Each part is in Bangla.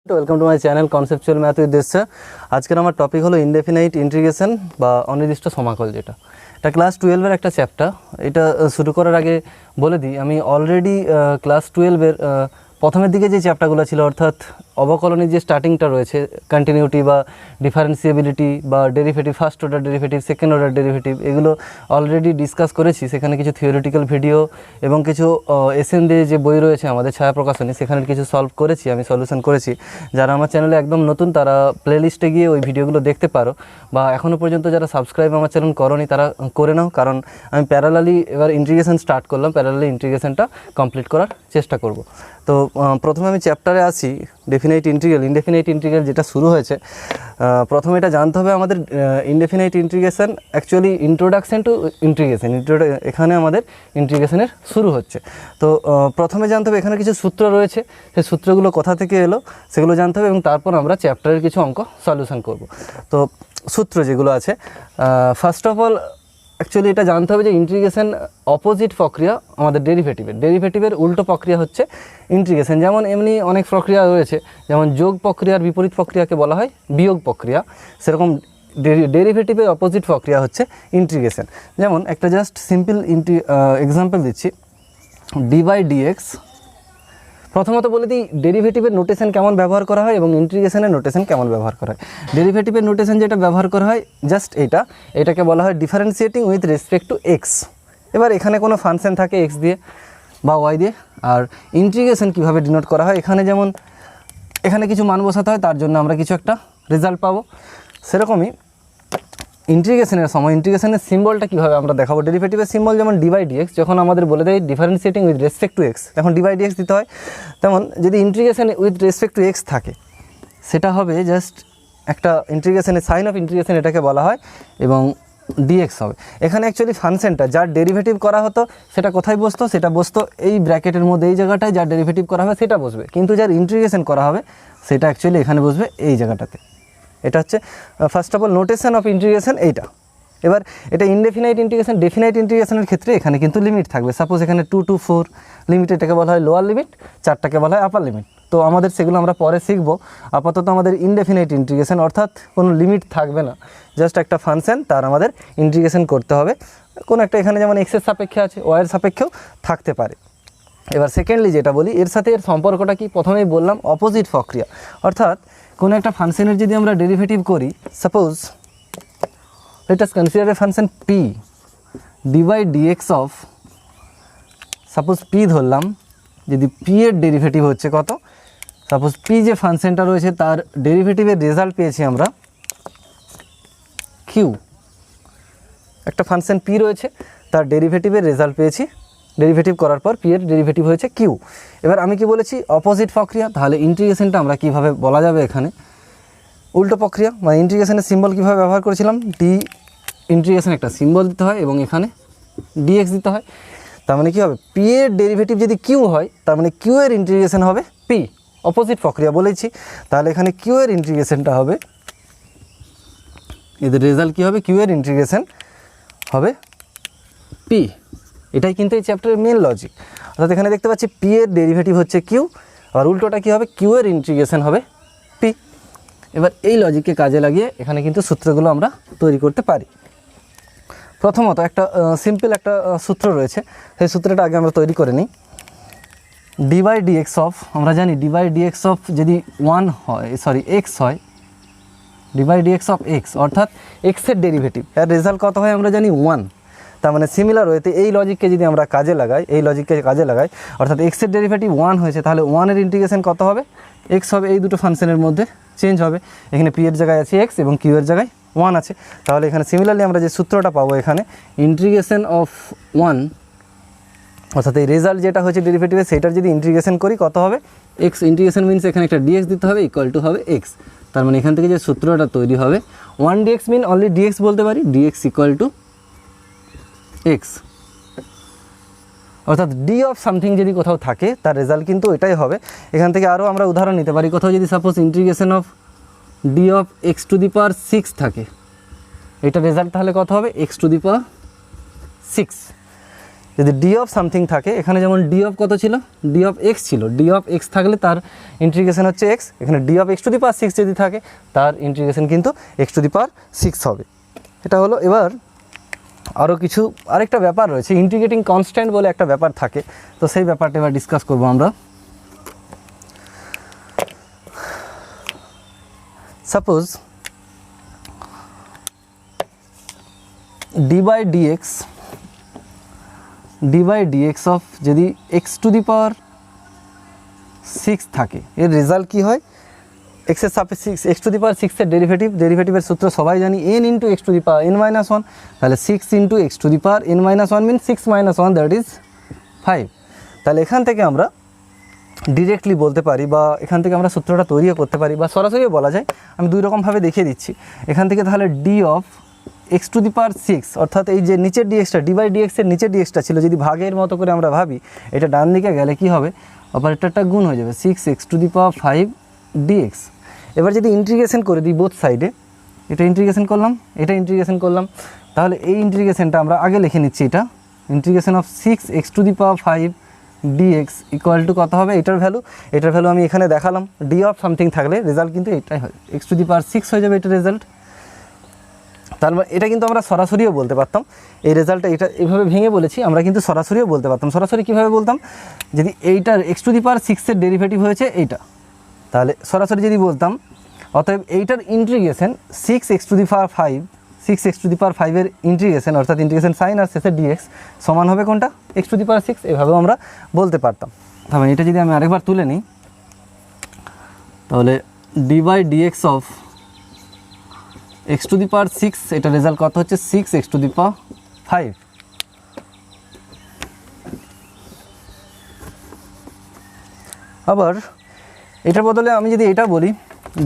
Welcome to my channel conceptual math with দেশ। আজকের আমার টপিক হলো ইনডেফিনাইট ইন্টিগ্রেশন বা অনির্দিষ্ট সমাকল, যেটা এটা ক্লাস 12-এর একটা চ্যাপ্টার। এটা শুরু করার আগে বলে দিই, আমি অলরেডি ক্লাস 12-এর প্রথমের দিকে যে চ্যাপ্টারগুলো ছিল, অর্থাৎ অবকলনের যে স্টার্টিংটা রয়েছে, কন্টিনিউটি বা ডিফারেন্সিয়েবিলিটি বা derivative, first order derivative, second order derivative, এগুলো অলরেডি ডিসকাস করেছি। সেখানে কিছু থিওরিটিক্যাল ভিডিও এবং কিছু এসএন দিয়ে যে বই রয়েছে আমাদের ছায়া প্রকাশনী, সেখানে কিছু সলভ করেছি, আমি সলিউশন করেছি। যারা আমার চ্যানেলে একদম নতুন তারা প্লেলিস্টে গিয়ে ওই ভিডিওগুলো দেখতে পারো, বা এখনও পর্যন্ত যারা সাবস্ক্রাইব আমার চ্যানেল করোনি তারা করে নাও, কারণ আমি প্যারালালি এবার ইন্টিগ্রেশন স্টার্ট করলাম, প্যারালালি ইন্টিগ্রেশনটা কমপ্লিট করার চেষ্টা করব। তো প্রথমে আমি চ্যাপ্টারে আসি, ইনডেফিনাইট ইন্টিগ্রাল যেটা শুরু হয়েছে। প্রথমে এটা জানতে হবে আমাদের indefinite integration actually introduction to integration, এখানে আমাদের ইন্টিগ্রেশনের শুরু হচ্ছে। তো প্রথমে জানতে হবে এখানে কিছু সূত্র রয়েছে, সেই সূত্রগুলো কোথা থেকে এলো সেগুলো জানতে হবে, এবং তারপর আমরা চ্যাপ্টারের কিছু অঙ্ক সলিউশন করব। তো সূত্র যেগুলো আছে, ফার্স্ট অফ অল অ্যাকচুয়ালি এটা জানতে হবে যে ইন্টিগ্রেশন অপোজিট প্রক্রিয়া আমাদের ডেরিভেটিভের উল্টো প্রক্রিয়া হচ্ছে ইন্টিগ্রেশন। যেমন এমনি অনেক প্রক্রিয়া রয়েছে, যেমন যোগ প্রক্রিয়ার বিপরীত প্রক্রিয়াকে বলা হয় বিয়োগ প্রক্রিয়া, সেরকম ডেরিভেটিভের অপোজিট প্রক্রিয়া হচ্ছে ইন্টিগ্রেশন। যেমন একটা জাস্ট সিম্পল এক্সাম্পল দিচ্ছি, d/dx। প্রথমত বলে দিই ডেরিভেটিভের নোটেশন কেমন ব্যবহার করা হয় এবং ইন্টিগ্রেশনের নোটেশন কেমন ব্যবহার করা হয়। ডেরিভেটিভের নোটেশন যেটা ব্যবহার করা হয় জাস্ট এটাকে বলা হয় differentiating with respect to x. এবার এখানে কোনো ফাংশন থাকে এক্স দিয়ে বা ওয়াই দিয়ে। আর ইন্টিগ্রেশন কীভাবে ডিনোট করা হয়, এখানে যেমন এখানে কিছু মান বসাতে হয়, তার জন্য আমরা কিছু একটা রেজাল্ট পাবো। সেরকমই ইন্টিগ্রেশনের সময় ইন্টিগ্রেশনের সিম্বলটা কীভাবে আমরা দেখাবো। ডেরিভেটিভের সিম্বল যেমন d/dx, যখন আমাদের বলে দেয় differentiating with respect to x, এখন d/dx দিতে হয়। তেমন যদি integration with respect to x থাকে, সেটা হবে জাস্ট একটা ইন্টিগ্রেশনের সাইন অফ ইন্টিগ্রেশন এটাকে বলা হয়, এবং dx হবে। এখানে অ্যাকচুয়ালি ফাংশনটা যার ডেরিভেটিভ করা হতো সেটা কোথায় বসতো, সেটা বসতো এই ব্র্যাকেটের মধ্যে, এই জায়গাটায় যার ডেরিভেটিভ করা হবে সেটা বসবে, কিন্তু যার ইন্টিগ্রেশন করা হবে সেটা অ্যাকচুয়ালি এখানে বসবে এই জায়গাটাতে। এটা হচ্ছে first of all notation of integration এইটা। এবার এটা ইনডেফিনাইট ইন্টিগ্রেশন, ডেফিনাইট ইন্টিগ্রেশনের ক্ষেত্রে এখানে কিন্তু লিমিট থাকবে। সাপোজ এখানে 2 to 4 লিমিট, এটাকে বলা হয় লোয়ার লিমিট, 4টাকে বলা হয় আপার লিমিট। তো আমাদের সেগুলো আমরা পরে শিখব। আপাতত আমাদের ইনডেফিনাইট ইন্টিগ্রেশন, অর্থাৎ কোনো লিমিট থাকবে না, জাস্ট একটা ফাংশন তার আমাদের ইন্টিগ্রেশন করতে হবে। কোনো একটা এখানে যেমন এক্সের সাপেক্ষে আছে, ওয়াইয়ের সাপেক্ষেও থাকতে পারে। এবার সেকেন্ডলি যেটা বলি, এর সাথে এর সম্পর্কটা কি, প্রথমেই বললাম অপোজিট প্রক্রিয়া। অর্থাৎ কোনো একটা ফাংশনের যদি আমরা ডেরিভেটিভ করি, suppose let us consider a function p d/dx of, suppose p ধরলাম, যদি p এর ডেরিভেটিভ হচ্ছে কত, সাপোজ p যে ফাংশনটা রয়েছে তার ডেরিভেটিভের রেজাল্ট পেয়েছি আমরা q। একটা ফাংশন p রয়েছে, তার ডেরিভেটিভের রেজাল্ট পেয়েছি, ডেরিভেটিভ করার পর p এর ডেরিভেটিভ হয়েছে q। এবার আমি কি বলেছি অপোজিট প্রক্রিয়া, তাহলে ইন্টিগ্রেশনটা আমরা কীভাবে বলা যাবে, এখানে উল্টো প্রক্রিয়া। মানে ইন্টিগ্রেশনের সিম্বল কীভাবে ব্যবহার করেছিলাম, ইন্টিগ্রেশন একটা সিম্বল দিতে হয় এবং এখানে dx দিতে হয়। তার মানে কী হবে, p এর ডেরিভেটিভ যদি q হয়, তার মানে q এর ইন্টিগ্রেশন হবে p, অপোজিট প্রক্রিয়া বলেছি। তাহলে এখানে q এর ইন্টিগ্রেশনটা হবে, এদের রেজাল্ট কী হবে, q এর ইন্টিগ্রেশন হবে p। এটাই কিন্তু এই চ্যাপ্টারের মেন লজিক। অর্থাৎ এখানে দেখতে পাচ্ছি p এর ডেরিভেটিভ হচ্ছে q, আর উল্টোটা কী হবে, q এর ইন্টিগ্রেশন হবে p। এবার এই লজিককে কাজে লাগিয়ে এখানে কিন্তু সূত্রগুলো আমরা তৈরি করতে পারি। প্রথমত একটা সিম্পল একটা সূত্র রয়েছে, সেই সূত্রটা আগে আমরা তৈরি করে নিই। d/dx অফ, আমরা জানি d/dx অফ যদি 1 হয়, সরি x হয়, d/dx অফ x অর্থাৎ x এর ডেরিভেটিভ, এর রেজাল্ট কত হয় আমরা জানি 1। তার মানে সিমিলার ওয়েতে এই লজিককে যদি আমরা কাজে লাগাই, অর্থাৎ x এর ডেরিভেটিভ 1 হয়েছে, তাহলে 1 এর ইন্টিগ্রেশন কত হবে, x হবে। এই দুটো ফাংশনের মধ্যে চেঞ্জ হবে, এখানে p এর জায়গায় আছে x এবং q এর জায়গায় 1 আছে। তাহলে এখানে সিমিলারলি আমরা যে সূত্রটা পাবো, এখানে ইন্টিগ্রেশন অফ 1, অর্থাৎ এই রেজাল্ট যেটা হয়েছে ডেরিভেটিভে সেটার যদি ইন্টিগ্রেশন করি কত হবে, x ইন্টিগ্রেশন মিনস এখানে একটা dx দিতে হবে, ইকুয়াল টু হবে x। তার মানে এখান থেকে যে সূত্রটা তৈরি হবে 1 dx মিন অনলি dx বলতে পারি, dx ইকুয়াল টু x। অর্থাৎ d অফ সামথিং যদি কোথাও থাকে তার রেজাল্ট কিন্তু এটাই হবে। এখান থেকে আরও আমরা উদাহরণ নিতে পারি, কোথাও যদি suppose integration of d of x⁶ থাকে, এটা রেজাল্ট তাহলে কত হবে, x⁶। যদি ডি অফ সামথিং থাকে, এখানে যেমন ডি অফ কত ছিল, ডি অফ এক্স ছিল, ডি অফ এক্স থাকলে তার ইন্টিগ্রেশন হচ্ছে এক্স, এখানে d of x to the power 6 যদি থাকে তার ইন্টিগ্রেশন কিন্তু এক্স টু দি পাওয়ার 6 হবে। এটা হলো। এবার আরও কিছু আরেকটা ব্যাপার রয়েছে, ইন্টিগ্রেটিং কনস্ট্যান্ট বলে একটা ব্যাপার থাকে, তো সেই ব্যাপারটা এবার ডিসকাস করবো আমরা। Suppose d by dx of যদি এক্স টু দি পাওয়ার 6 থাকে, এর রেজাল্ট কী হয়, এক্সের সাপেক্ষে এক্স টু দি পাওয়ার 6-এর ডেরিভেটিভের সূত্র সবাই জানি, n into x to the power n minus 1, তাহলে 6 into x to the power n minus 1 mean 6 minus 1 that is 5। তাহলে এখান থেকে আমরা ডিরেক্টলি বলতে পারি বা এখান থেকে আমরা সূত্রটা তৈরিও করতে পারি বা সরাসরিও বলা যায়, আমি দুই রকমভাবে দেখিয়ে দিচ্ছি। এখান থেকে তাহলে d of x to the power 6, অর্থাৎ এই যে নিচের ডিএক্সটা, ডি বাই ডিএক্সের নিচের ডিএক্সটা ছিল, যদি ভাগের মতো করে আমরা ভাবি, এটা ডান দিকে গেলে কি হবে, অপারেটরটা গুণ হয়ে যাবে 6 x to the power 5 dx. এবার যদি ইন্টিগ্রেশন করে দিই বোথ সাইডে, এটা ইন্টিগ্রেশন করলাম, এটা ইন্টিগ্রেশন করলাম, তাহলে এই ইন্টিগ্রেশনটা আমরা আগে লিখে নিচ্ছি, এটা integration of 6 x to the power 5 dx equal to কত হবে, এটার ভ্যালু আমি এখানে দেখালাম, ডি অফ সামথিং থাকলে রেজাল্ট কিন্তু এটাই হয়, এক্স টু দি পাওয়ার 6 হয়ে যাবে এটা রেজাল্ট। তার মানে এটা কিন্তু আমরা সরাসরিও বলতে পারতাম, এই রেজাল্টটা এটা এইভাবে ভেঙে বলেছি, আমরা কিন্তু সরাসরিও বলতে পারতাম। সরাসরি কীভাবে বলতাম, যদি এইটার এক্স টু দি পাওয়ার 6-এর ডেরিভেটিভ হয়েছে এইটা, তাহলে সরাসরি যদি বলতাম, অতএব এইটার integration 6 x to the power 5-এর ইন্টিগ্রেশন, অর্থাৎ ইন্টিগ্রেশন সাইন আর শেষে ডিএক্স সমান হবে কোনটা, এক্স টু দি পাওয়ার 6, এভাবেও আমরা বলতে পারতাম। তাহলে এটা যদি আমি আরেকবার তুলে নিই, তাহলে d by dx of x to the power 6, এটা রেজাল্ট কত হচ্ছে 6 এক্স টু দি পাওয়ার 5। আবার এটার বদলে আমি যদি এটা বলি,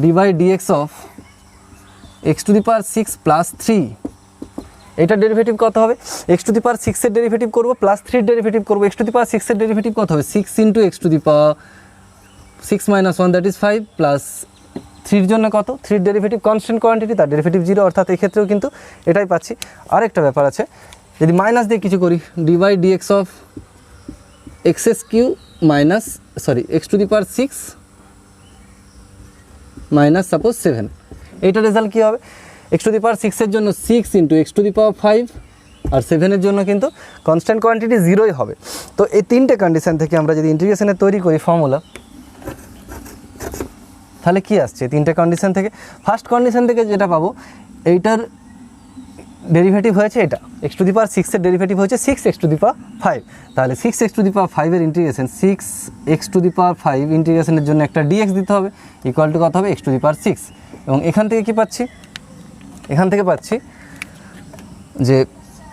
d by dx of x to the power 6 plus 3, এটার ডেরিভেটিভ কত হবে, এক্স টু দি পাওয়ার 6-এর ডেরিভেটিভ করবো প্লাস 3-এর ডেরিভেটিভ করবো, এক্স টু দি পাওয়ার 6-এর ডেরিভেটিভ কত হবে, 6 into x to the power 6 minus 1 that is 5 plus 3-এর জন্য কত, 3-এর ডেরিভেটিভ কনস্ট্যান্ট কোয়ান্টিটি, তার ডেরিভেটিভ 0, অর্থাৎ এই ক্ষেত্রেও কিন্তু এটাই পাচ্ছি। আরেকটা ব্যাপার আছে, যদি মাইনাস দিয়ে কিছু করি, d by dx of x's Q minus x to the power 6 minus suppose 7, এইটা রেজাল্ট কী হবে, এক্স টু দি পাওয়ার 6-এর জন্য 6 into x to the power 5 আর 7-এর জন্য কিন্তু কনস্ট্যান্ট কোয়ান্টিটি 0ই হবে। তো এই তিনটে কন্ডিশন থেকে আমরা যদি ইন্টিগ্রেশনে তৈরি করি ফর্মুলা, তাহলে কি আসছে, তিনটে কন্ডিশন থেকে ফার্স্ট কন্ডিশন থেকে যেটা পাবো, এইটার ডেরিভেটিভ হয়েছে এটা, এক্স টু দি পাওয়ার 6-এর ডেরিভেটিভ হয়েছে 6 এক্স টু দি পাওয়ার 5, তাহলে 6 এক্স টু দি পাওয়ার 5-এর integration 6 x to the power 5 ইন্টিগ্রেশনের জন্য একটা ডিএক্স দিতে হবে, ইকুয়াল টু কত হবে, এক্স টু দি পাওয়ার 6। এবং এখান থেকে কি পাচ্ছি, এখান থেকে পাচ্ছি যে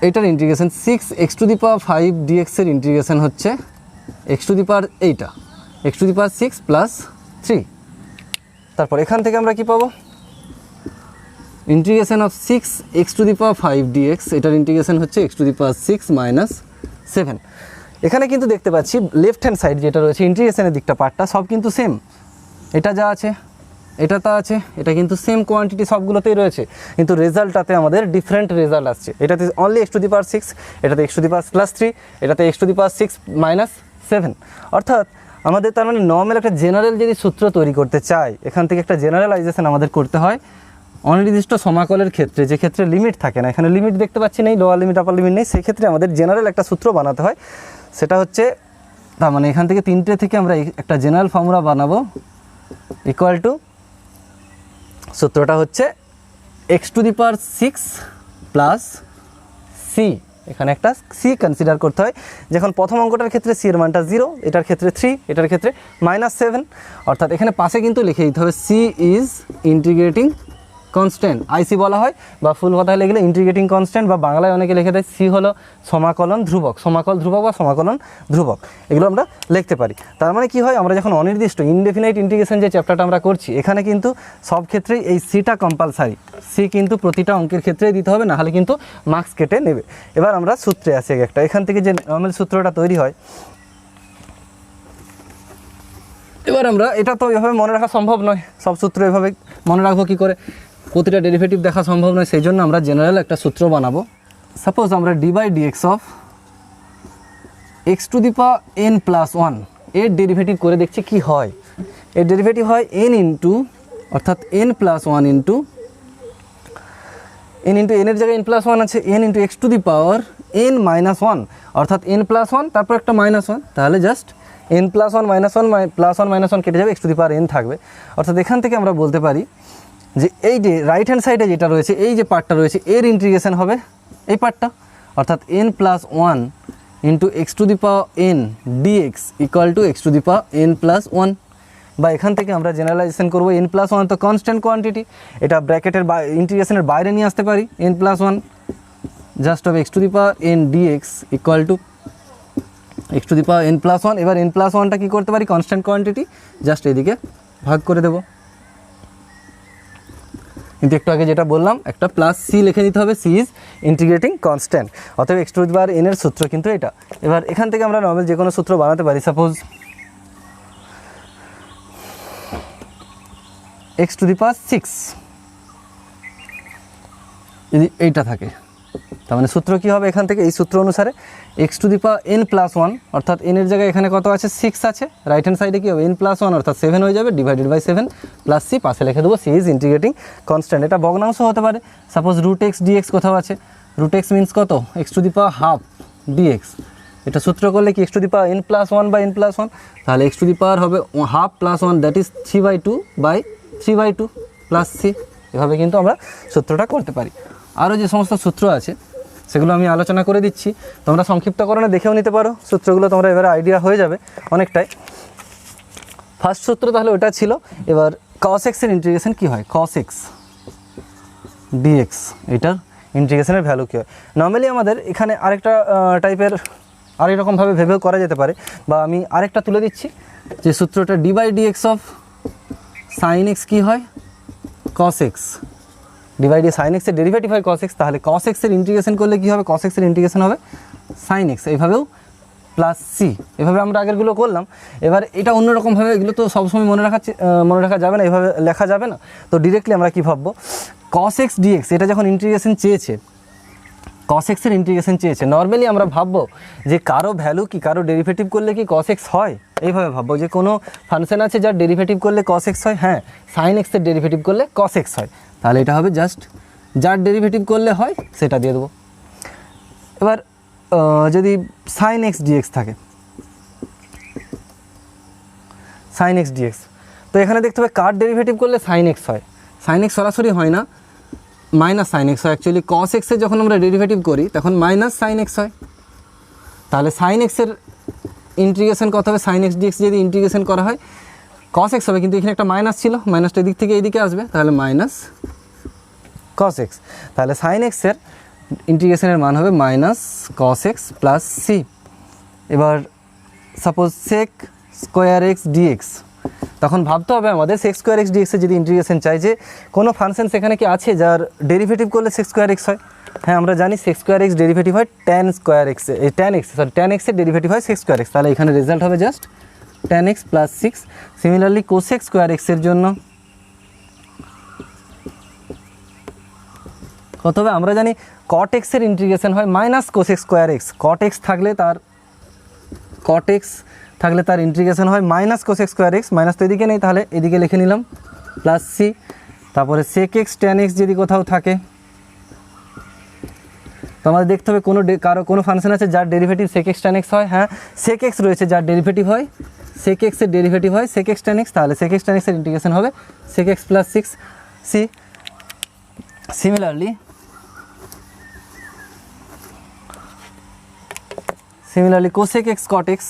এইটার integration 6 x to the power 5 ডিএক্সের ইন্টিগ্রেশন হচ্ছে এক্স টু দি পাওয়ার এইটা x to the power 6 plus 3। তারপর এখান থেকে আমরা কি পাবো, integration of 6 x to the power 5 dx, এটার ইন্টিগ্রেশন হচ্ছে x to the power 6 minus 7। এখানে কিন্তু দেখতে পাচ্ছি লেফট হ্যান্ড সাইড যেটা রয়েছে ইন্টিগ্রেশনের দিকটা পার্টটা সব কিন্তু সেম, এটা যা আছে এটা তা আছে, এটা কিন্তু সেম কোয়ান্টিটি সবগুলোতেই রয়েছে, কিন্তু রেজাল্টটাতে আমাদের ডিফারেন্ট রেজাল্ট আসছে। এটাতে only x to the power 6, এটাতে x to the power plus 3, এটাতে x to the power 6 minus 7। অর্থাৎ আমাদের তার মানে নর্মাল একটা জেনারেল যদি সূত্র তৈরি করতে চাই, এখান থেকে একটা জেনারেলাইজেশন আমাদের করতে হয় অনির্দিষ্ট সমাকলের ক্ষেত্রে, যে ক্ষেত্রে লিমিট থাকে না, এখানে লিমিট দেখতে পাচ্ছি নেই, লোয়ার লিমিট আপার লিমিট নেই, সেই ক্ষেত্রে আমাদের জেনারেল একটা সূত্র বানাতে হয়। সেটা হচ্ছে, তার মানে এখান থেকে তিনটে থেকে আমরা একটা জেনারেল ফর্মুলা বানাবো, ইকুয়াল টু সূত্রটা হচ্ছে x to the power 6 plus C, এখানে একটা সি কনসিডার করতে হয়। যখন প্রথম অঙ্কটার ক্ষেত্রে সি এর মানটা 0, এটার ক্ষেত্রে 3, এটার ক্ষেত্রে -7, অর্থাৎ এখানে পাশে কিন্তু লিখে দিতে হবে সি ইজ ইন্টিগ্রেটিং কনস্ট্যান্ট, আইসি বলা হয়, বা ফুল কথায় লিখলে ইন্টিগ্রেটিং কনস্ট্যান্ট, বা বাংলায় অনেকে লিখে দেয় সি হলো সমাকলন ধ্রুবক, সমাকল ধ্রুবক বা সমাকলন ধ্রুবক, এগুলো আমরা লিখতে পারি। তার মানে কি হয়, আমরা যখন অনির্দিষ্ট ইনডেফিনাইট ইন্টিগ্রেশন যে চ্যাপ্টারটা আমরা করছি, এখানে কিন্তু সব ক্ষেত্রেই এই সিটা কম্পালসারি, সি কিন্তু প্রতিটা অঙ্কের ক্ষেত্রেই দিতে হবে, নাহলে কিন্তু মার্কস কেটে নেবে। এবার আমরা সূত্রে আসি একটা, এখান থেকে যে নর্মাল সূত্রটা তৈরি হয়, এবার আমরা এটা তো এভাবে মনে রাখা সম্ভব নয়, সব সূত্র এভাবে মনে রাখবো কী করে, প্রতিটা ডেরিভেটিভ দেখা সম্ভব নয়, সেই জন্য আমরা জেনারেল একটা সূত্র বানাবো। সাপোজ আমরা d by dx of x to the power n plus one এর ডেরিভেটিভ করে দেখছি কি হয়। এর ডেরিভেটিভ হয় এন ইন্টু অর্থাৎ এন প্লাস ওয়ান ইন্টু এনের জায়গায় এন প্লাস ওয়ান আছে, n into x to the power n minus one অর্থাৎ এন প্লাস ওয়ান তারপর একটা মাইনাস ওয়ান, তাহলে just n plus one plus one minus one কেটে যাবে, x to the power N থাকবে। অর্থাৎ এখান থেকে আমরা বলতে পারি যে এই যে রাইট হ্যান্ড সাইডে যেটা রয়েছে এই যে পার্টটা রয়েছে এর ইন্টিগ্রেশন হবে এই পার্টটা, অর্থাৎ n plus one into x to the power n dx equal to x to the power n plus one. বা এখান থেকে আমরা জেনারেলাইজেশন করবো এন প্লাস ওয়ান তো কনস্ট্যান্ট কোয়ান্টিটি, এটা ব্র্যাকেটের ইন্টিগ্রেশনের বাইরে নিয়ে আসতে পারি, এন প্লাস ওয়ান জাস্ট হবে x to the power n dx equal to x to the power n plus one. এবার এন প্লাস ওয়ানটা কী করতে পারি, কনস্ট্যান্ট কোয়ান্টিটি, জাস্ট এদিকে ভাগ করে দেবো। কিন্তু একটু আগে যেটা বললাম একটা প্লাস সি লিখে নিতে হবে, সি ইজ ইন্টিগ্রেটিং কনস্ট্যান্ট, অতএব x to the power N এর সূত্র কিন্তু এটা। এবার এখান থেকে আমরা নর্মাল যে কোনো সূত্র বানাতে পারি, suppose x to the power six যদি এইটা থাকে, তার মানে সূত্র কী হবে এখান থেকে, এই সূত্র অনুসারে x to the power n plus one অর্থাৎ এনের জায়গায় এখানে কত আছে, সিক্স আছে, রাইট হ্যান্ড সাইডে কী হবে এন প্লাস ওয়ান অর্থাৎ সেভেন হয়ে যাবে, divided by seven plus C, পাশে লিখে দেবো সি ইজ ইন্টিগ্রেটিং কনস্ট্যান্ট। এটা ভগ্নাংশ হতে পারে, সাপোজ রুট এক্স ডিএক্স কোথাও আছে, রুট এক্স মিনস কত, x to the power half dx, এটা সূত্র করলে কি x to the power n plus one by n plus one, তাহলে এক্স টু দি পাওয়ার হবে half plus one that is 3/2 by 3/2 plus C. এভাবে কিন্তু আমরা সূত্রটা করতে পারি। আরও যে সমস্ত সূত্র আছে সেগুলো আমি আলোচনা করে দিচ্ছি, তোমরা সংক্ষিপ্তকরণে দেখেও নিতে পারো সূত্রগুলো, তোমরা এবারে আইডিয়া হয়ে যাবে অনেকটাই। ফার্স্ট সূত্র তাহলে ওটা ছিল। এবার cos x এর ইন্টিগ্রেশন কী হয়, cos x dx এটার ইন্টিগ্রেশনের ভ্যালু কী হয়। নর্মালি আমাদের এখানে আরেকটা টাইপের আরেক রকমভাবে ভেবেও করা যেতে পারে, বা আমি আরেকটা তুলে দিচ্ছি যে সূত্রটা d by d x of sine x কী হয়, cos x ডিভাইড সাইন এক্সের ডেরিভেটিভ হয় cos x, তাহলে cos x এর ইন্টিগ্রেশন করলে কী হবে, cos x এর ইন্টিগ্রেশন হবে সাইন এক্স, এইভাবেও প্লাস সি, এভাবে আমরা আগেরগুলো করলাম। এবার এটা অন্যরকমভাবে, এগুলো তো সবসময় মনে রাখা যাবে না, এভাবে লেখা যাবে না, তো ডিরেক্টলি আমরা কী ভাববো, cos x dx এটা যখন ইন্টিগ্রেশন চেয়েছে, cos x এর ইন্টিগ্রেশন চেয়েছে, নর্মালি আমরা ভাববো যে কারো ভ্যালু কি কারো ডেরিভেটিভ করলে কি cos x হয়, এইভাবে ভাববো যে কোনো ফাংশন আছে যার ডেরিভেটিভ করলে cos x হয়, হ্যাঁ সাইন এক্সের ডেরিভেটিভ করলে cos x হয়, তাহলে এটা হবে জাস্ট যার ডেরিভেটিভ করলে হয় সেটা দিয়ে দেবো। এবার যদি সাইন এক্স ডিএক্স থাকে, সাইন এক্স ডিএক্স, তো এখানে দেখতে হবে কার ডেরিভেটিভ করলে সাইন এক্স হয়, সাইন এক্স সরাসরি হয় না, মাইনাস সাইন এক্স হয়। অ্যাকচুয়ালি cos এক্সের যখন আমরা ডেরিভেটিভ করি তখন মাইনাস সাইন এক্স হয়, তাহলে সাইন এক্সের ইন্টিগ্রেশন কত হবে, সাইন এক্স ডিএক্স যদি ইন্টিগ্রেশন করা হয় cos এক্স হবে, কিন্তু এখানে একটা মাইনাস ছিল, মাইনাসটা এদিক থেকে এইদিকে আসবে, তাহলে মাইনাস cos এক্স, তাহলে সাইন এক্সের ইন্টিগ্রেশনের মান হবে minus cos x plus c. এবার suppose sec square x dx, তখন ভাবতে হবে আমাদের সেক স্কোয়ার এক্স ডিএক্সের যদি ইন্টিগ্রেশন চাই যে কোনো ফাংশন সেখানে কি আছে যার ডেরিভেটিভ করলে সেক স্কোয়ার এক্স হয়, হ্যাঁ আমরা জানি সেক স্কোয়ার এক্স ডেরিভেটিভ হয় ট্যান স্কোয়ার এক্স, এই ট্যান এক্সের ডেরিভেটিভ হয় সেক স্কোয়ার এক্স, তাহলে এখানে রেজাল্ট হবে just tan x plus six. Similarly cosec square এক্সের জন্য কত হবে, আমরা জানি কট এক্সের ইন্টিগ্রেশন হয় minus cosec square x, cot x থাকলে তার ইন্টিগ্রেশন হয় minus cosec square x, minus তো এদিকে নেই তাহলে এদিকে লিখে নিলাম প্লাস সি। তারপরে সেক এক্স ট্যান এক্স যদি কোথাও থাকে, তো আমাদের দেখতে হবে কোনো ফাংশন আছে যার derivative sec x tan x হয়, হ্যাঁ সেক এক্স রয়েছে যার ডেরিভেটিভ হয় সেক এক্সের ডেরিভেটিভ হয় সেক এক্স ট্যান এক্স, তাহলে সেক এক্স ট্যান এক্সের ইন্টিগ্রেশন হবে sec x plus six C. Similarly cosec x cot x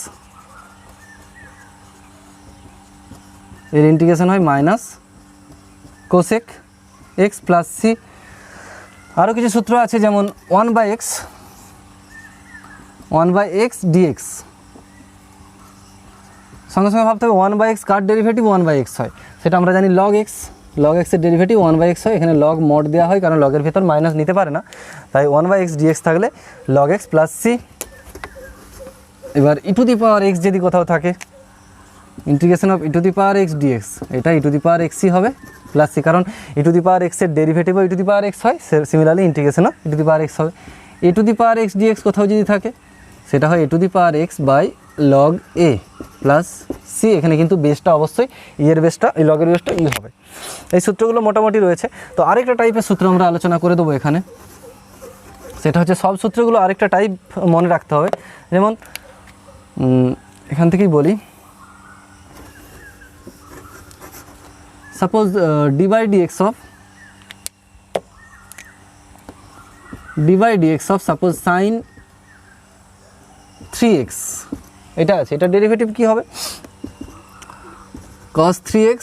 এর ইন্টিগ্রেশন হয় minus cosec x plus C. আরও কিছু সূত্র আছে যেমন 1/x dx, সঙ্গে সঙ্গে ভাবতে হবে 1/x কার ডেরিভেটিভ 1/x হয়, সেটা আমরা জানি log x এর ডেরিভেটিভ 1/x হয়, এখানে log mod দেওয়া হয় কারণ লগের ভেতর মাইনাস নিতে পারে না, তাই 1/x dx থাকলে log x প্লাস সি। এবার ই টু দি পাওয়ার এক্স যদি কোথাও থাকে, integration of e to the power x dx, এটা ই টু দি পাওয়ার এক্সই হবে প্লাস সি, কারণ ই টু দি পাওয়ার এক্সের ডেরিভেটিভও e to the power x হয়, similarly integration of e to the power x হবে। A to the power x dx কোথাও যদি থাকে, সেটা হয় a⁴ by log a plus C. এখানে কিন্তু বেসটা অবশ্যই এর বেসটা এই লগের বেসটা ই হবে। এই সূত্রগুলো মোটামুটি রয়েছে। তো আরেকটা টাইপের সূত্র আমরা আলোচনা করে দেবো এখানে, সেটা হচ্ছে সব সূত্রগুলো আরেকটা টাইপ মনে রাখতে হবে। যেমন এখান থেকেই বলি, suppose d by dx of suppose sine 3x, এটা আছে, এটা ডেরিভেটিভ কি হবে cos 3x,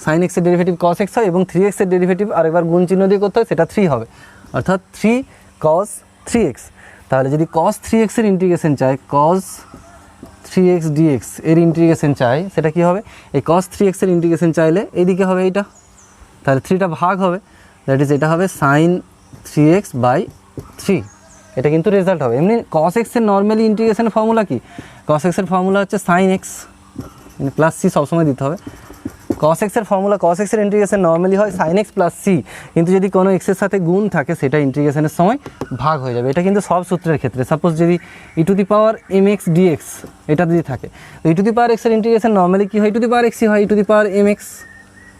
sin x এর ডেরিভেটিভ cos x হয় এবং 3x এর ডেরিভেটিভ আরেকবার গুণ চিহ্ন দিয়ে করতে হয়, সেটা 3 হবে, অর্থাৎ 3 cos 3x। তাহলে যদি cos 3x এর ইন্টিগ্রেশন চাই, cos 3x dx এর ইন্টিগ্রেশন চাই, সেটা কি হবে, এই cos 3x এর ইন্টিগ্রেশন চাইলে এইদিকে হবে এইটা, তাহলে 3টা ভাগ হবে, দ্যাট ইজ এটা হবে sin 3x বাই 3। এটা কিন্তু রেজাল্ট হবে। এমনি cos x এর নর্মালি ইন্টিগ্রেশনের ফর্মুলা কি, cos x এর ফর্মুলা হচ্ছে sin x প্লাস সি, সবসময় দিতে হবে। cos x এর ফর্মুলা, cos x এর ইন্টিগ্রেশন নর্মালি হয় sin x প্লাস সি, কিন্তু যদি কোনো x এর সাথে গুণ থাকে সেটা ইন্টিগ্রেশনের সময় ভাগ হয়ে যাবে। এটা কিন্তু সব সূত্রের ক্ষেত্রে। সাপোজ যদি e⁻mx dx এটা যদি থাকে, তো e⁻x এর ইন্টিগ্রেশন নর্মালি কী হয়, e⁻x হয় e⁻mx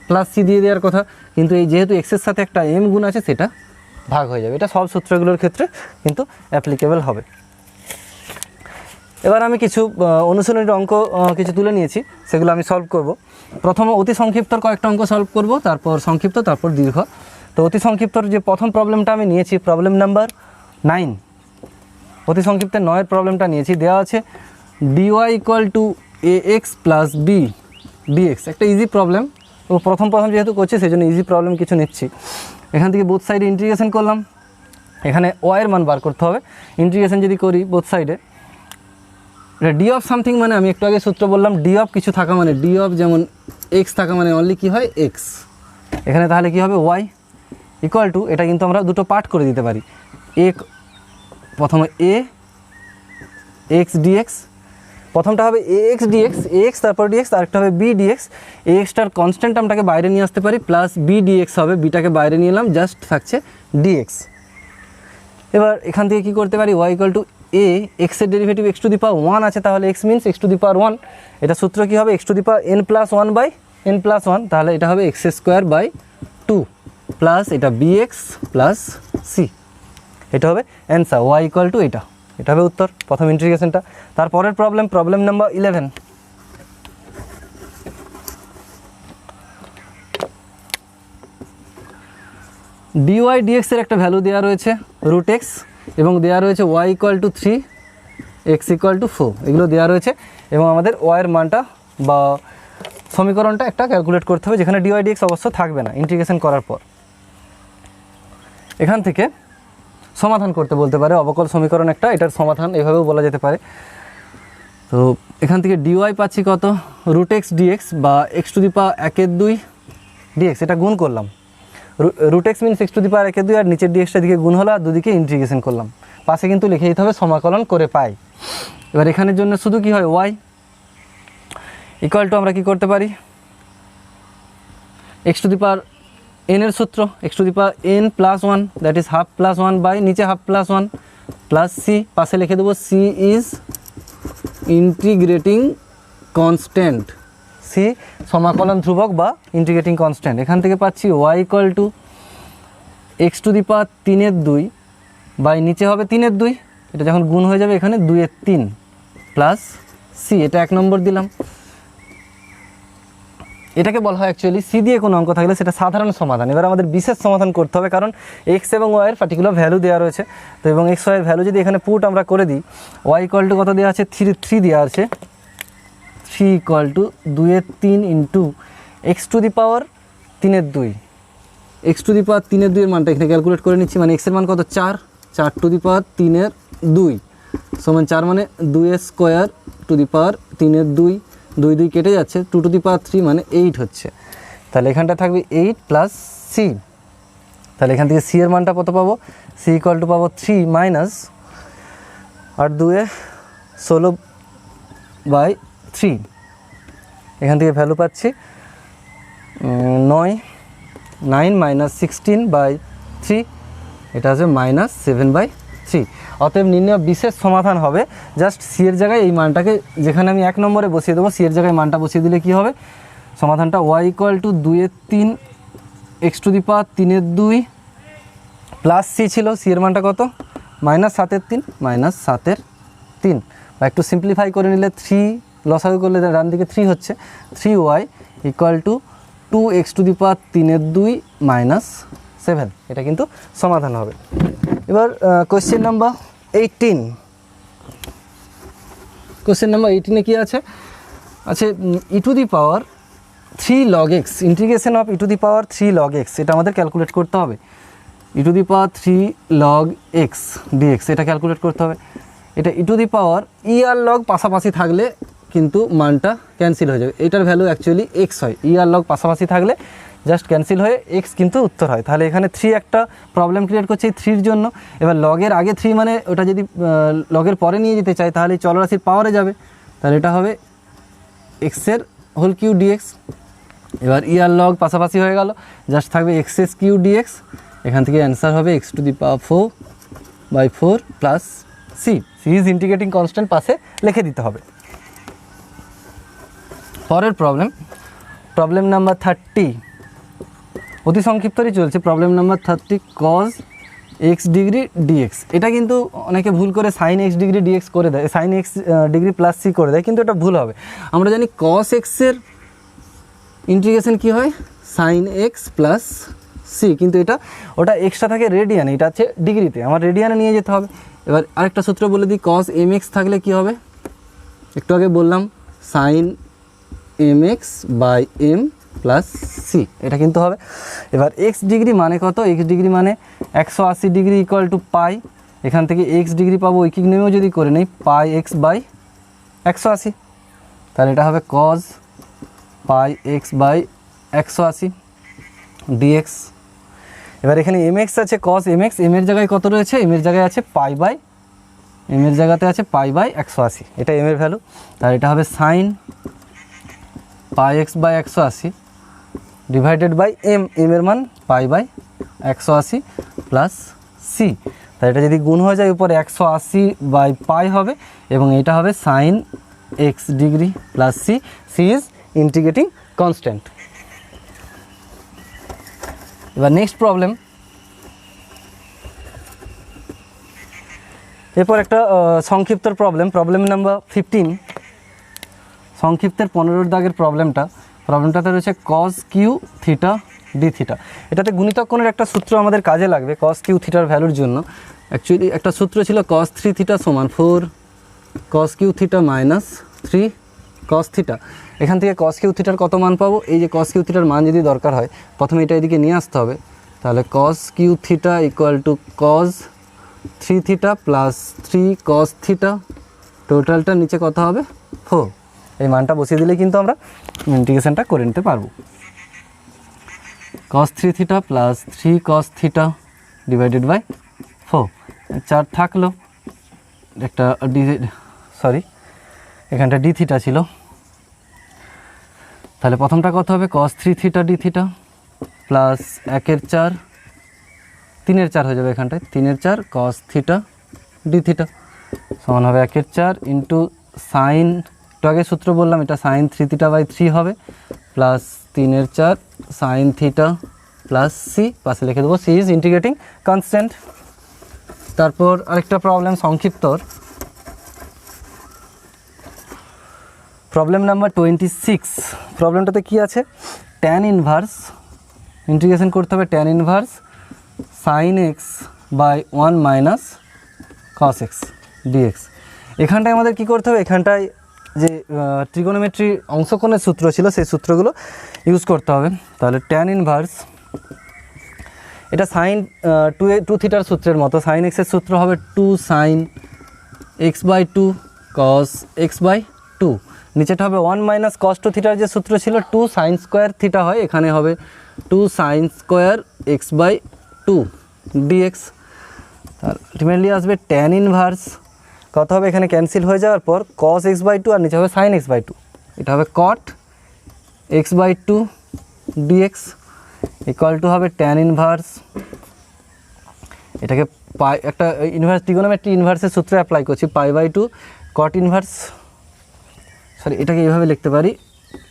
প্লাস সি দিয়ে দেওয়ার কথা, কিন্তু এই যেহেতু x এর সাথে একটা m গুণ আছে সেটা ভাগ হয়ে যাবে। এটা সব সূত্রগুলোর ক্ষেত্রে কিন্তু অ্যাপ্লিকেবল হবে। এবার আমি কিছু অনুশীলনীর অঙ্ক কিছু তুলে নিয়েছি, সেগুলো আমি সলভ করব। প্রথমে অতি সংক্ষিপ্তর কয়েকটা অঙ্ক সলভ করব, তারপর সংক্ষিপ্ত, তারপর দীর্ঘ। তো অতি সংক্ষিপ্তর যে প্রথম প্রবলেমটা আমি নিয়েছি, প্রবলেম নাম্বার 9, অতি সংক্ষিপ্তের 9 প্রবলেমটা নিয়েছি। দেওয়া আছে dy = ax plus B dx, একটা ইজি প্রবলেম। তো প্রথম যেহেতু করছি সেই জন্য ইজি প্রবলেম কিছু নিচ্ছি। এখান থেকে বোথ সাইডে ইন্টিগ্রেশন করলাম, এখানে y এর মান বার করতে হবে। ইন্টিগ্রেশন যদি করি বোথ সাইডে, এটা ডি অফ সামথিং মানে আমি একটু আগে সূত্র বললাম, ডি অফ কিছু থাকা মানে, ডি অফ যেমন এক্স থাকা মানে অনলি কী হয় এক্স, এখানে তাহলে কী হবে ওয়াই ইকুয়াল টু, এটা কিন্তু আমরা দুটো পার্ট করে দিতে পারি, প্রথমে এ এক্স ডিএক্স, প্রথমটা হবে এ এক্স ডিএক্স, এ এক্স তারপর ডিএক্স, আরেকটা হবে বি ডিএক্স। এ এক্সটার কনস্ট্যান্ট আমটাকে বাইরে নিয়ে আসতে পারি, প্লাস বি ডিএক্স হবে, বিটাকে বাইরে নিয়ে এলাম, জাস্ট থাকছে ডিএক্স। এবার এখান থেকে কী করতে পারি, ওয়াই ইকুয়াল টু এ এক্সের ডেরিভেটিভ x⁻1 আছে, তাহলে x মিনস x⁻1, এটা সূত্র কী হবে xn+1 বাই n+1, তাহলে এটা হবে x² / 2 প্লাস এটা bx প্লাস সি, এটা হবে অ্যান্সার y ইকুয়াল টু এটা হবে উত্তর প্রথম ইন্টিগ্রেশনটা। তারপরের প্রবলেম নাম্বার 11, dy dx এর একটা ভ্যালু দেওয়া রয়েছে √x এবং দেওয়া রয়েছে y = 3, x = 4, এগুলো দেওয়া রয়েছে এবং আমাদের y এর মানটা বা সমীকরণটা একটা ক্যালকুলেট করতে হবে, যেখানে dy dx অবশ্য থাকবে না ইন্টিগ্রেশন করার পর। এখান থেকে সমাধান করতে বলতে পারে, অবকল সমীকরণ একটা, এটার সমাধান এভাবেও বলা যেতে পারে। তো এখান থেকে dy পাচ্ছি কত, √x dx বা x⁻² dx, এটা গুণ করলাম, √x মিনস x⁻² আর নিচের ডিএক্সটা দিকে গুণ হলো আর দুদিকে ইন্টিগ্রেশন করলাম, পাশে কিন্তু লিখে দিতে হবে সমাকলন করে পাই। এবার এখানের জন্য শুধু কি হয় y ইকুয়াল টু, আমরা কি করতে পারি xn এর সূত্র xn+1 দ্যাট ইজ ½ + 1 বাই নিচে ½ + 1 প্লাস সি, পাশে লিখে দেবো C is integrating constant, C সমাকলন ধ্রুবক বা ইন্টিগ্রেটিং কনস্ট্যান্ট। এখান থেকে পাচ্ছি y equal to x⁻³ by নিচে হবে 3/2, এটা যখন গুণ হয়ে যাবে এখানে 2/3 প্লাস সি, এটা 1 নম্বর দিলাম। এটাকে বলা হয় অ্যাকচুয়ালি সি দিয়ে কোনো অঙ্ক থাকলে সেটা সাধারণ সমাধান। এবার আমাদের বিশেষ সমাধান করতে হবে, কারণ এক্স এবং ওয়াই এর পার্টিকুলার ভ্যালু দেওয়া রয়েছে। তো এবং এক্স ওয়াই এর ভ্যালু যদি এখানে পুট আমরা করে দিই, ওয়াই ইকুয়াল টু কত দেওয়া আছে 3 দেওয়া আছে, 3 equal to 2/3 into x⁻3/2, x⁻3/2 এর মানটা এখানে ক্যালকুলেট করে নিচ্ছি, মানে এক্সের মান কত 4⁻3/2 সমান 4 মানে 2² 2 কেটে যাচ্ছে, 2⁻3 মানে 8 হচ্ছে, তাহলে এখানটা থাকবে 8 প্লাস সি, তাহলে এখান থেকে সি এর মানটা কত পাবো, সি ইকুয়াল টু পাবো 3 মাইনাস 8×2 = 16/3, এখান থেকে ভ্যালু পাচ্ছি 9 - 16/3, এটা আছে -7/3। 3। অতএব নির্ণয় বিশেষ সমাধান হবে জাস্ট সি এর জায়গায় এই মানটাকে, যেখানে আমি 1 নম্বরে বসিয়ে দেবো, সি এর জায়গায় মানটা বসিয়ে দিলে কি হবে, সমাধানটা y = 2/3 x⁻³ প্লাস সি ছিল, সি এর মানটা কত, -7/3 -7/3, বা একটু সিম্পলিফাই করে নিলে 3 লসাগু করলে ডান দিকে 3 হচ্ছে, 3y = 2x⁻³ - 7, এটা কিন্তু সমাধান হবে। এবার কোশ্চেন নাম্বার 18, কোশ্চেন নাম্বার 18-এ কী আছে, e⁻³ log x, integration of e⁻³ log x, এটা আমাদের ক্যালকুলেট করতে হবে। e⁻³ log x dx, এটা ক্যালকুলেট করতে হবে। এটা e আর log পাশাপাশি থাকলে কিন্তু মানটা ক্যান্সেল হয়ে যাবে, এটার ভ্যালু অ্যাকচুয়ালি x হয়, আর log পাশাপাশি থাকলে জাস্ট ক্যান্সেল হয়ে x কিন্তু উত্তর হয়। তাহলে এখানে 3 একটা প্রবলেম ক্রিয়েট করছে এই 3-র জন্য। এবার লগের আগে 3 মানে ওটা যদি লগের পরে নিয়ে যেতে চাই তাহলে চলরাশির পাওয়ারে যাবে, তাহলে এটা হবে x⁻³ dx। এবার আর log পাশাপাশি হয়ে গেল, জাস্ট থাকবে x³ dx, এখান থেকে অ্যান্সার হবে x⁴/4 plus C, C is integrating constant পাশে লিখে দিতে হবে। পরের প্রবলেম নাম্বার 30, অতি সংক্ষিপ্তই চলছে। Problem number 30, cos x degree dx, এটা কিন্তু অনেকে ভুল করে sin x ডিগ্রি dx করে দেয়, sin x degree plus C করে দেয়, কিন্তু এটা ভুল হবে। আমরা জানি cos x এর ইন্টিগ্রেশন কি হয়, sin x প্লাস সি, কিন্তু এটা ওটা এক্সট্রা থাকে রেডিয়ানে, এটা আছে ডিগ্রিতে, আমার রেডিয়ানে নিয়ে যেতে হবে। এবার আরেকটা সূত্র বলে দিই, cos mx থাকলে কি হবে, একটু আগে বললাম sin mx by m plus C, এটা কিন্তু হবে। এবার এক্স ডিগ্রি মানে কত, এক্স ডিগ্রি মানে 180 ডিগ্রি = পাই, এখান থেকে এক্স ডিগ্রি পাবো, ঐকিক নিয়মেও যদি করে নেই πx/180, তাহলে এটা হবে cos πx/180 dx। এবার এখানে mx আছে, cos mx, m এর জায়গায় কত রয়েছে, m এর জায়গায় আছে m এর জায়গাতে আছে π/180, এটা m এর ভ্যালু, তাহলে এটা হবে sin πx/180 divided by m, m এর মান π/180 প্লাস সি, তাই এটা যদি গুণ হয়ে যায় উপরে 180/π হবে, এবং এটা হবে sin x degree plus C, C is integrating constant. এবার নেক্সট প্রবলেম, এরপর একটা সংক্ষিপ্তর প্রবলেম নাম্বার 15, সংক্ষিপ্তের 15 দাগের প্রবলেমটাতে রয়েছে cos q theta D theta. এটাতে গুণিতক কোণের একটা সূত্র আমাদের কাজে লাগবে cos q থিটার ভ্যালুর জন্য। অ্যাকচুয়ালি একটা সূত্র ছিল cos 3 থিটা সমান 4 cos q theta minus 3 cos theta. এখান থেকে cos q থিটার কত মান পাবো, এই যে cos q থিটার মান যদি দরকার হয় প্রথমে এটা এদিকে নিয়ে আসতে হবে, তাহলে cos q theta = cos 3 theta plus 3 cos theta, টোটালটা নিচে কত হবে 4, এই মানটা বসিয়ে দিলে কিন্তু আমরা ইন্টিগ্রেশনটা করে নিতে পারবো। cos 3 theta plus 3 cos theta divided by 4, 4 থাকলো, একটা এখানটা ডি থিটা ছিল, তাহলে প্রথমটা কত হবে cos 3 theta D theta plus 1/4, 3/4 হয়ে যাবে এখানটায়, 3/4 cos থিটা ডি থিটা সমান হবে 1/4 ইন্টু সাইন, একটু আগে সূত্র বললাম এটা sin 3 থিটা/3 হবে, plus 3/4 sin theta plus C, পাশে লিখে দেবো সি ইজ ইন্টিগ্রেটিং কনস্ট্যান্ট। তারপর আরেকটা প্রবলেম সংক্ষিপ্তর, প্রবলেম নাম্বার 26, প্রবলেমটাতে কি আছে, tan ইনভার্স, ইন্টিগ্রেশন করতে হবে tan inverse sin x by 1 minus cos x dx। এখানটায় আমাদের কি করতে হবে, এখানটায় যে ট্রিগোনোমেট্রি অংশকোণের সূত্র ছিল সেই সূত্রগুলো ইউজ করতে হবে। তাহলে tan ইনভার্স, এটা sin 2 থিটার সূত্রের মতো, sin x এর সূত্র হবে 2 sin x/2 cos x/2, নিচেটা হবে 1 মাইনাস cos 2 থিটার যে সূত্র ছিল 2 sin স্কোয়ার থিটা হয়, এখানে হবে 2 sin square x/2 dx। Ultimately আসবে tan ইনভার্স কত হবে, এখানে ক্যান্সেল হয়ে যাওয়ার পর cos x/2 আর নিচে হবে sin x/2, এটা হবে cot x/2 dx equal two হবে tan ইনভার্স, এটাকে পাই একটা ইনভার্স ট্রিগোনোমেট্রি ইনভার্সের সূত্র অ্যাপ্লাই করছি, π/2 কট ইনভার্স, সরি এটাকে এইভাবে লিখতে পারি,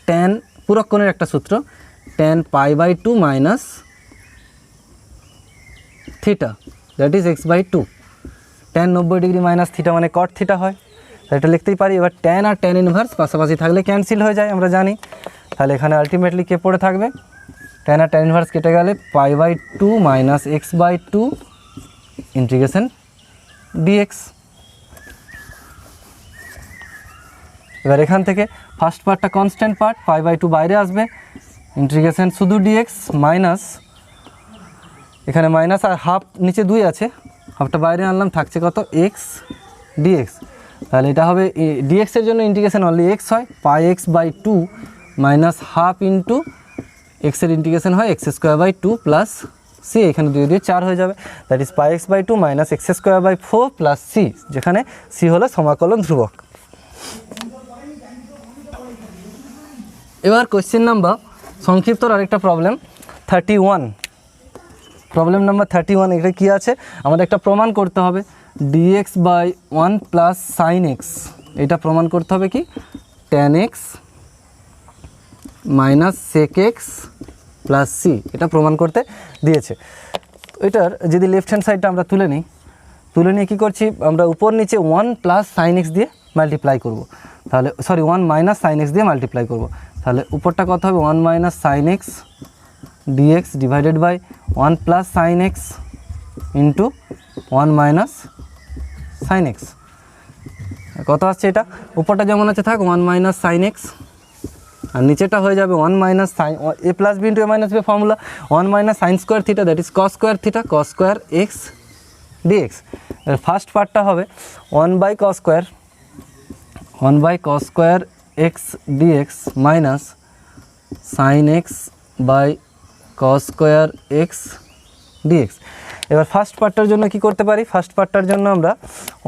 ট্যান পূরক কোণের একটা সূত্র, tan π/2 minus theta that is x/2, tan 90 degree minus theta মানে কট থিটা হয়, এটা লিখতেই পারি। এবার ট্যান আর ট্যান ইনভার্স পাশাপাশি থাকলে ক্যান্সেল হয়ে যায় আমরা জানি, তাহলে এখানে আলটিমেটলি কে পড়ে থাকবে, ট্যান আর ট্যান ইনভার্স কেটে গেলে π/2 মাইনাস x/2 ইন্টিগ্রেশন dx। এবার এখান থেকে ফার্স্ট পার্টটা কনস্ট্যান্ট পার্ট, π/2 বাইরে আসবে, ইন্টিগ্রেশন শুধু dx মাইনাস, এখানে মাইনাস আর হাফ নিচে 2 আছে, হাফটা বাইরে আনলাম, থাকছে কত x dx, তাহলে এটা হবে dx এর জন্য ইন্টিগ্রেশন অনলি x হয়, πx/2 minus half into x এর ইন্টিগ্রেশন হয় x²/2 প্লাস c, এখানে 2 দিয়ে 4 হয়ে যাবে, that is πx/2 minus x²/4 plus c, যেখানে c হলো সমাকলন ধ্রুবক। এবার কোশ্চেন নাম্বার সংক্ষিপ্ত আরেকটা প্রবলেম 31, প্রবলেম নাম্বার 31, এটা কি আছে, আমাদের একটা প্রমাণ করতে হবে dx/1 প্লাস সাইন এক্স, এটা প্রমাণ করতে হবে কি tan x minus sec x plus c, এটা প্রমাণ করতে দিয়েছে। এটার যদি লেফট হ্যান্ড সাইডটা আমরা তুলে নিয়ে কী করছি, আমরা উপর নিচে 1 প্লাস সাইন এক্স দিয়ে মাল্টিপ্লাই করব, তাহলে সরি 1 মাইনাস সাইন এক্স দিয়ে মাল্টিপ্লাই করব, তাহলে উপরটা কত হবে 1 minus sine x dx divided by 1 plus sine x into 1 minus sine x, কত আসছে এটা, উপরটা যেমন আছে থাক 1 মাইনাস সাইন এক্স, আর নিচেটা হয়ে যাবে 1 minus sine A plus B into A minus B formula, 1 minus sine square theta that is cos square theta, cos square x dx. First পার্টটা হবে 1/cos square x dx minus sine x by cos square x dx. এবার ফার্স্ট পার্টটার জন্য কি করতে পারি, ফার্স্ট পার্টটার জন্য আমরা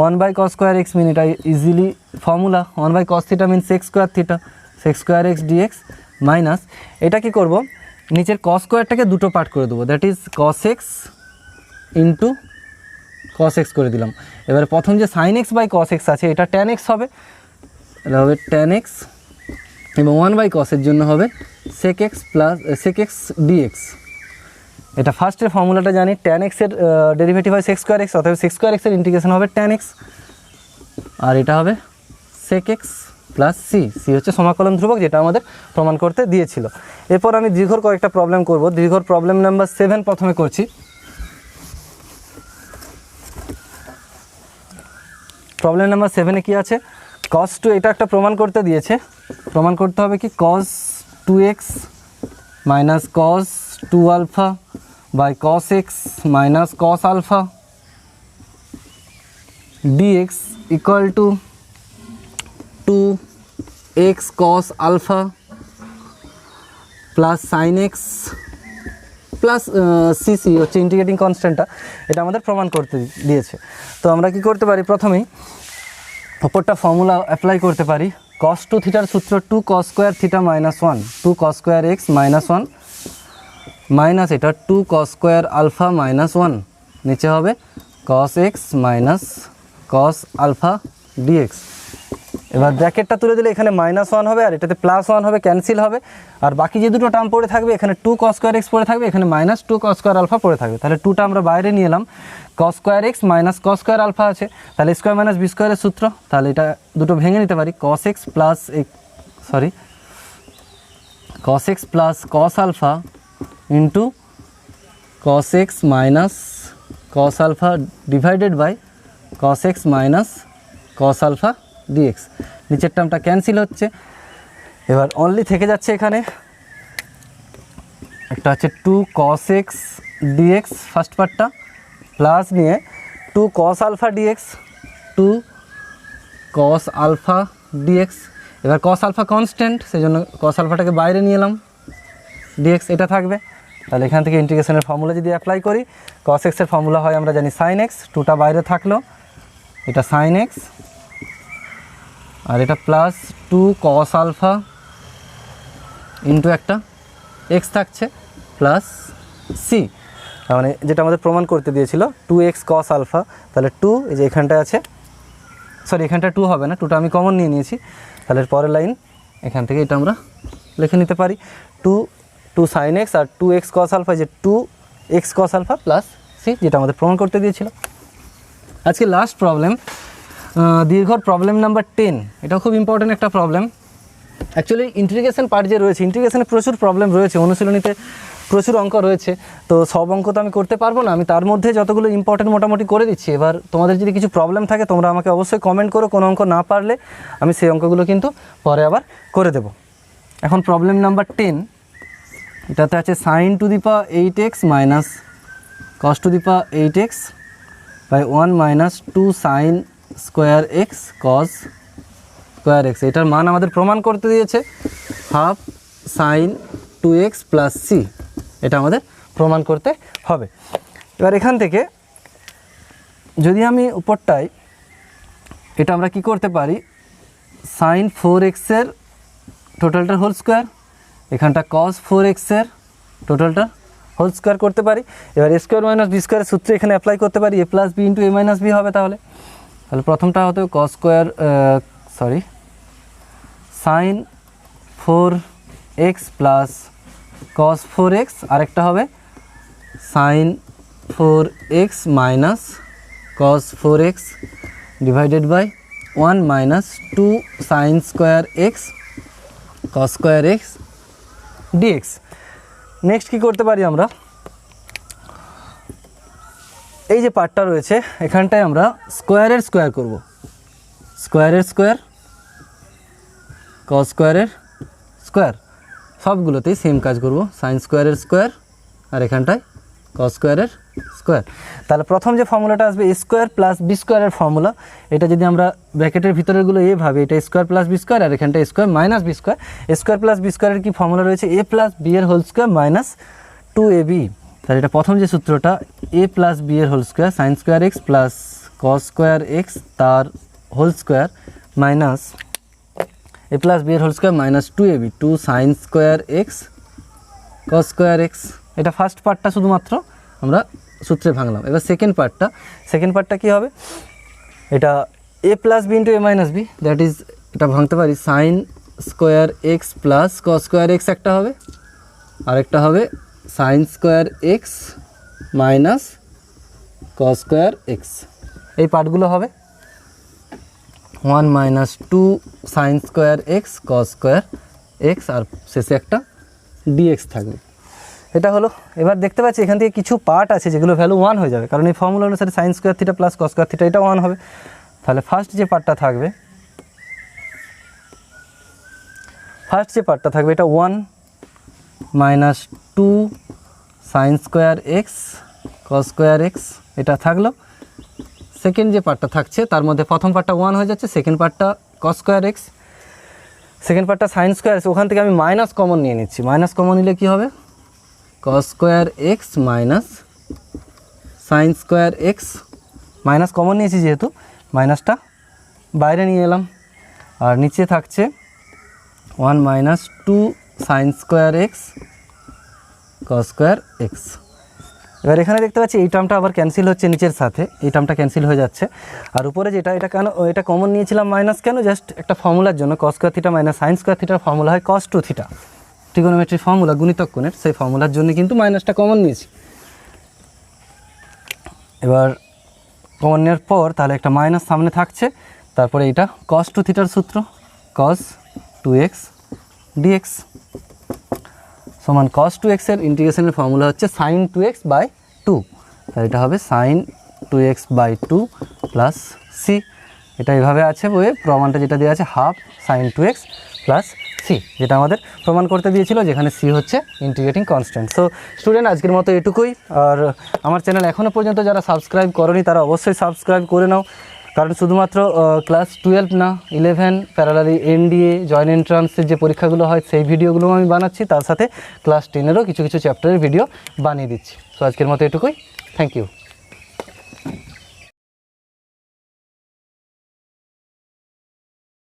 1/cos স্কোয়ার এক্স মিন, এটা easily formula 1/cos theta mean sec square theta, sec square x dx minus, এটা কি করব, নিচের কস স্কোয়ারটাকে দুটো পার্ট করে দেবো, that is cos x into cos x করে দিলাম। এবার প্রথম যে sine x by cos x আছে এটা ট্যান এক্স হবে, এটা হবে ট্যান এক্স, এবং 1/cos এর জন্য হবে sec x plus sec x dx। এটা ফার্স্টের ফর্মুলাটা জানি, ট্যান এক্সের ডেরিভেটিভ হয় সেক্স স্কোয়ার এক্স, অথবা সেক্স স্কোয়ার এক্সের ইন্টিগ্রেশন হবে ট্যান এক্স, আর এটা হবে sec x plus C, C হচ্ছে সমাকলন ধ্রুবক যেটা আমাদের প্রমাণ করতে দিয়েছিল। এরপর আমি দীর্ঘর কয়েকটা প্রবলেম করব, দীর্ঘর প্রবলেম নাম্বার 7 প্রথমে করছি। প্রবলেম নাম্বার 7-এ কী আছে, cos 2, এটা একটা প্রমাণ করতে দিয়েছে, প্রমাণ করতে হবে কি cos 2x minus cos 2 alpha by cos x minus cos alpha dx equal to 2x cos alpha plus sine x plus C C হচ্ছে ইন্টিগ্রেটিং কনস্ট্যান্টটা, এটা আমাদের প্রমাণ করতে দিয়েছে। তো আমরা কি করতে পারি, প্রথমেই ওপরটা ফর্মুলা অ্যাপ্লাই করতে পারি, cos 2 থিটার সূত্র 2 cos square theta minus 1, 2 cos square x minus 1 minus এটা 2 cos স্কোয়ার আলফা মাইনাস 1, নিচে হবে cos x minus cos alpha dx. এবার ব্র্যাকেটটা তুলে দিলে এখানে -1 হবে আর এটাতে +1 হবে, ক্যান্সেল হবে, আর বাকি যে দুটো টার্ম পড়ে থাকবে এখানে 2 cos স্কোয়ার এক্স পড়ে থাকবে, এখানে -2 cos স্কোয়ার আলফা পড়ে থাকবে, তাহলে 2টা আমরা বাইরে নিয়ে এলাম, cos square x minus cos square alpha আছে, তাহলে স্কোয়ার মাইনাস বি স্কোয়ারের সূত্র, তাহলে এটা দুটো ভেঙে নিতে পারি, cos x plus cos x plus cos alpha into cos x minus cos alpha divided by cos x minus cos alpha dx. নিচের টার্মটা ক্যান্সেল হচ্ছে, এবার অনলি থেকে যাচ্ছে এখানে একটা হচ্ছে 2 cos x dx ফার্স্ট পার্টটা, প্লাস নিয়ে 2 cos alpha dx, 2 cos alpha dx। এবার cos আলফা কনস্ট্যান্ট, সেই জন্য cos আলফাটাকে বাইরে নিয়ে এলাম, dx এটা থাকবে, তাহলে এখান থেকে ইন্টিগ্রেশনের ফর্মুলা যদি অ্যাপ্লাই করি, cos x এর ফর্মুলা হয় আমরা জানি sin x, 2টা বাইরে থাকলো, এটা sin x, আর এটা প্লাস 2 cos আলফা ইন্টু একটা x থাকছে প্লাস c। মানে যেটা আমাদের প্রমাণ করতে দিয়েছিল 2x cos আলফা, তাহলে 2 এই যে এখানটায় আছে, সরি এখানটা 2 হবে না, 2টা আমি কমন নিয়ে নিয়েছি, তাহলে পরের লাইন এখান থেকে এটা আমরা লিখে নিতে পারি 2 sin x আর 2x cos আলফা, যে 2x cos alpha plus C, যেটা আমাদের প্রমাণ করতে দিয়েছিল। আজকে লাস্ট প্রবলেম, দীর্ঘর প্রবলেম নাম্বার 10। এটা খুব ইম্পর্টেন্ট একটা প্রবলেম। অ্যাকচুয়ালি ইন্টিগ্রেশন পার্ট যে রয়েছে, ইন্টিগ্রেশনে প্রচুর প্রবলেম রয়েছে, অনুশীলনীতে প্রচুর অঙ্ক রয়েছে, তো সব অঙ্ক তো আমি করতে পারবো না, আমি তার মধ্যে যতগুলো ইম্পর্টেন্ট মোটামুটি করে দিচ্ছি। এবার তোমাদের যদি কিছু প্রবলেম থাকে তোমরা আমাকে অবশ্যই কমেন্ট করো, কোনো অঙ্ক না পারলে আমি সেই অঙ্কগুলো কিন্তু পরে আবার করে দেব। এখন প্রবলেম নাম্বার 10, এটাতে আছে sin to the power 8x minus cos to the power 8x by 1 minus 2 sin square x cos square x. এটার মান আমাদের প্রমাণ করতে দিয়েছে half sin 2x plus C, এটা আমাদের প্রমাণ করতে হবে। এবার এখান থেকে যদি আমি উপরটায় এটা আমরা কি করতে পারি, sin 4x এর টোটালটার হোল স্কোয়ার, এখানটা cos 4x এর টোটালটার হোল স্কোয়ার করতে পারি। এবার এ স্কোয়ার মাইনাস বি স্কোয়ারের সূত্রে এখানে অ্যাপ্লাই করতে পারি, a plus B into A minus b হবে। তাহলে প্রথমটা হতে cos square sin 4x plus cos 4x, আরেকটা হবে sin 4x minus cos 4x divided by 1 minus 2 sin square x cos square x dx. Next কী করতে পারি আমরা, এই যে পার্টটা রয়েছে এখানটায় আমরা স্কোয়ারের স্কোয়ার করব, স্কোয়ারের স্কোয়ার cos স্কোয়ারের স্কোয়ার, সবগুলোতেই সেম কাজ করব, sin স্কোয়ারের স্কোয়ার আর এখানটায় cos স্কোয়ারের স্কোয়ার। তাহলে প্রথম যে ফর্মুলাটা আসবে এ স্কোয়ার প্লাস বি স্কোয়ারের ফর্মুলা, এটা যদি আমরা ব্র্যাকেটের ভিতরেরগুলো এভাবে, এটা স্কোয়ার প্লাস বি স্কোয়ার আর এখানটা square minus B square. Square plus B স্কোয়ারের কি ফর্মুলা রয়েছে, এ প্লাস বি এর হোল স্কোয়ার মাইনাস 2ab। তাহলে এটা প্রথম যে সূত্রটা এ প্লাস বি এর whole square sin square x plus cos square x তার whole square minus A plus B এর whole square minus 2ab 2 sin square x cos square x. এটা ফার্স্ট পার্টটা শুধুমাত্র আমরা সূত্রে ভাঙলাম। এবার সেকেন্ড পার্টটা কী হবে, এটা a plus B into A minus b, that is এটা ভাঙতে পারি sin square x plus cos square x একটা হবে, আরেকটা হবে sin square x minus cos square x. এই পার্টগুলো হবে 1 minus 2 sin square x cos square x আর শেষে একটা ডিএক্স থাকবে। এটা হলো। এবার দেখতে পাচ্ছি এখান থেকে কিছু পার্ট আছে যেগুলো ভ্যালু 1 হয়ে যাবে, কারণ এই ফর্মুলা অনুসারে sin square theta plus cos square theta এটা 1 হবে। তাহলে ফার্স্ট যে পার্টটা থাকবে এটা 1 minus 2 sin square x cos square x, এটা থাকলো। সেকেন্ড যে পার্টটা থাকছে তার মধ্যে প্রথম পার্টটা 1 হয়ে যাচ্ছে, সেকেন্ড পার্টটা cos স্কোয়ার এক্স, সেকেন্ড পার্টটা sin স্কোয়ার এক্স, ওখান থেকে আমি মাইনাস কমন নিয়ে নিচ্ছি। মাইনাস কমন নিলে কী হবে, cos square x minus sin square x. Minus common নিয়েছি যেহেতু মাইনাসটা বাইরে নিয়ে এলাম, আর নিচে থাকছে 1 minus 2 sin square x cos square x. এবার এখানে দেখতে পাচ্ছি এই টার্মটা আবার ক্যান্সেল হচ্ছে নিচের সাথে, এই টার্মটা ক্যান্সেল হয়ে যাচ্ছে। আর উপরে যেটা এটা কেন, এটা কমন নিয়েছিলাম মাইনাস কেন, জাস্ট একটা ফর্মুলার জন্য, cos square theta minus sin square থিটার ফর্মুলা হয় cos 2 থিটা, ট্রিগোনোমেট্রি ফর্মুলা, গুণিতক কোণের, সেই ফর্মুলার জন্য কিন্তু মাইনাসটা কমন নিয়েছি। এবার কমন নেওয়ার পর তাহলে একটা মাইনাস সামনে থাকছে, তারপরে এটা cos 2 থিটার সূত্র cos 2x dx সমান cos 2x এর ইন্টিগ্রেশনের ফর্মুলা হচ্ছে sin 2x বাই 2, তাহলে এটা হবে sin 2x by 2 plus C. এটা এইভাবে আছে বইয়ে, প্রমাণটা যেটা দেওয়া আছে half sin 2x plus C, যেটা আমাদের প্রমাণ করতে দিয়েছিল, যেখানে সি হচ্ছে ইন্টিগ্রেটিং কনস্ট্যান্ট। সো স্টুডেন্ট আজকের মতো এটুকুই। আর আমার চ্যানেল এখনও পর্যন্ত যারা সাবস্ক্রাইব করনি তারা অবশ্যই সাবস্ক্রাইব করে নাও, কারণ শুধুমাত্র ক্লাস 12 না 11 প্যারালালি এনডিএ জয়েন্ট এন্ট্রান্সের যে পরীক্ষাগুলো হয় সেই ভিডিওগুলো আমি বানাচ্ছি, তার সাথে ক্লাস 10-এরও কিছু চ্যাপ্টারের ভিডিও বানিয়ে দিচ্ছি। সো আজকের মতো এটুকুই, থ্যাংক ইউ।